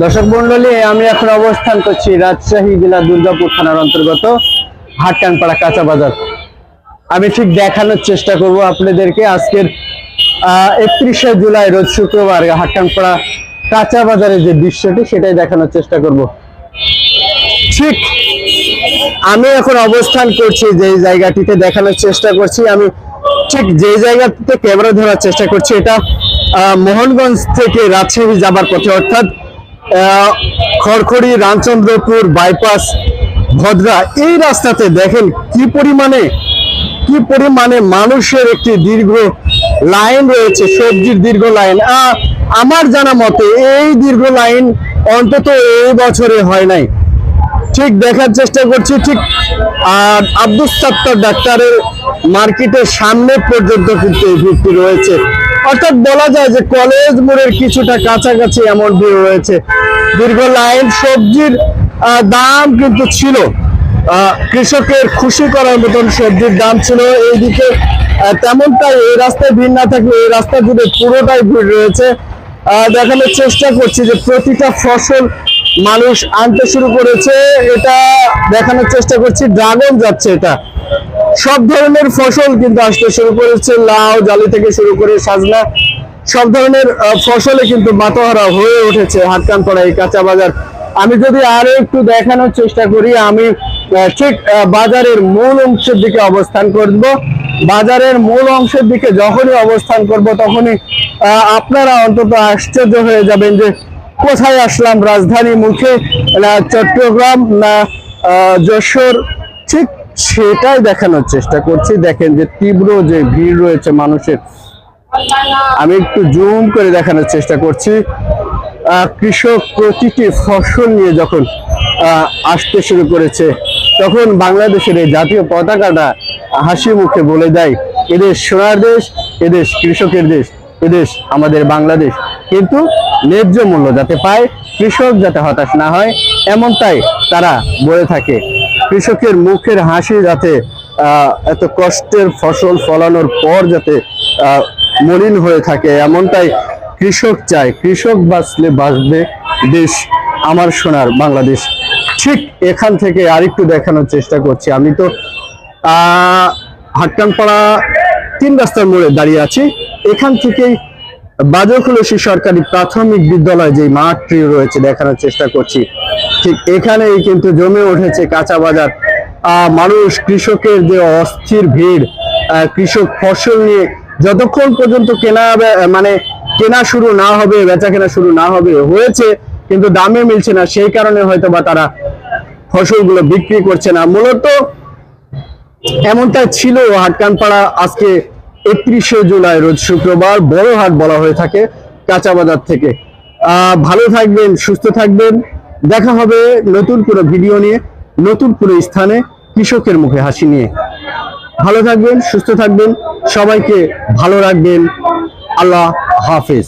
দর্শক মন্ডলী, আমি এখন অবস্থান করছি রাজশাহী জেলা দুর্গাপুর থানার অন্তর্গত হাটকানপাড়া কাঁচা বাজার। আমি ঠিক দেখানোর চেষ্টা করব আপনাদেরকে আজকের 31শে জুলাই রোজ শুক্রবার হাটকানপাড়া কাঁচা বাজারের যে দৃশ্যটি সেটাই দেখানোর চেষ্টা করব। ঠিক আমি এখন অবস্থান করছি যে জায়গাটিতে দেখানোর চেষ্টা করছি, আমি ঠিক যে জায়গাটিতে ক্যামেরা ধরার চেষ্টা করছি এটা মোহনগঞ্জ থেকে রাজশাহী যাবার পথে, অর্থাৎ খড়খড়ি রামচন্দ্রপুর বাইপাস ভদ্রা এই রাস্তাতে দেখেন কি পরিমাণে মানুষের একটি দীর্ঘ লাইন রয়েছে, সবজির দীর্ঘ লাইন। আমার জানা মতে এই দীর্ঘ লাইন অন্তত এই বছরে হয় নাই। ঠিক দেখার চেষ্টা করছি, ঠিক আব্দুল সাত্তার ডাক্তারের মার্কেটের সামনে পর্যন্ত কিন্তু এই ভিড়টি রয়েছে, অর্থাৎ বলা যায় যে কলেজ মোড়ের কিছুটা কাছাকাছি এমন ভিড় রয়েছে। দীর্ঘ লাইন, সবজির দাম কিন্তু ছিল, কৃষকের খুশি করার মতন সবজির দাম ছিল। এইদিকে তেমনটাই, এই রাস্তায় ভিড় না থাকলে এই রাস্তা জুড়ে পুরোটাই ভিড় রয়েছে। দেখানোর চেষ্টা করছি যে প্রতিটা ফসল মানুষ আনতে শুরু করেছে, এটা দেখানোর চেষ্টা করছি। ড্রাগন যাচ্ছে, এটা সব ধরনের ফসল কিন্তু আসতে শুরু করেছে, লাউ জালি থেকে শুরু করে সাজনা সব ধরনের ফসলে কিন্তু মাতোহারা হয়ে উঠেছে হাটকানপাড়া এই কাঁচা বাজার। আমি যদি আরো একটু দেখানোর চেষ্টা করি, আমি ঠিক বাজারের মূল অংশের দিকে অবস্থান করব। বাজারের মূল অংশের দিকে যখনই অবস্থান করব তখনই আপনারা অন্তত আশ্চর্য হয়ে যাবেন যে কোথায় আসলাম, রাজধানী মুখে না চট্টগ্রাম না যশোর, ঠিক সেটাই দেখানোর চেষ্টা করছি। দেখেন যে তীব্র যে ভিড় রয়েছে মানুষের, আমি একটু জুম করে দেখানোর চেষ্টা করছি। কৃষক প্রতিটি ফসল নিয়ে যখন আসতে শুরু করেছে তখন বাংলাদেশের এই জাতীয় পতাকাটা হাসি মুখে বলে দেয় এদেশ সোনার দেশ, এদেশ কৃষকের দেশ, এদেশ আমাদের বাংলাদেশ। কিন্তু ন্যায্য মূল্য যাতে পায়, কৃষক যাতে হতাশ না হয়, এমনটাই তারা বলে থাকে। কৃষকের মুখের হাসি যাতে এত কষ্টের ফসল ফলানোর পর যাতে মলিন হয়ে থাকে, এমনটাই কৃষক চায়। কৃষক বাঁচলে বাঁচবে দেশ আমার সোনার বাংলাদেশ। ঠিক এখান থেকে আরেকটু দেখানোর চেষ্টা করছি। আমি তো হাটকানপাড়া 3 রাস্তার মোড়ে দাঁড়িয়ে আছি। এখান থেকেই বাজরখুলসী সরকারি প্রাথমিক বিদ্যালয় যে মাঠটি রয়েছে দেখানোর চেষ্টা করছি। ঠিক এখানেই কিন্তু জমে উঠেছে কাঁচা বাজার। মানুষ, কৃষকের যে অস্থির ভিড়, কৃষক ফসল নিয়ে যতক্ষণ পর্যন্ত কেনা শুরু না হবে, বেচা কেনা শুরু না হবে, হয়েছে কিন্তু দামে মিলছে না, সেই কারণে হয়তো বা তারা ফসলগুলো বিক্রি করছে না। মূলত এমনটা ছিল হাটকানপাড়া আজকে 31শে জুলাই রোজ শুক্রবার, বড় হাট বলা হয়ে থাকে কাঁচা বাজার থেকে। ভালো থাকবেন, সুস্থ থাকবেন, দেখা হবে নতুন কোনো ভিডিও নিয়ে, নতুন কোনো স্থানে, কৃষকের মুখে হাসি নিয়ে। ভালো থাকবেন, সুস্থ থাকবেন, সবাইকে ভালো রাখবেন। আল্লাহ হাফেজ।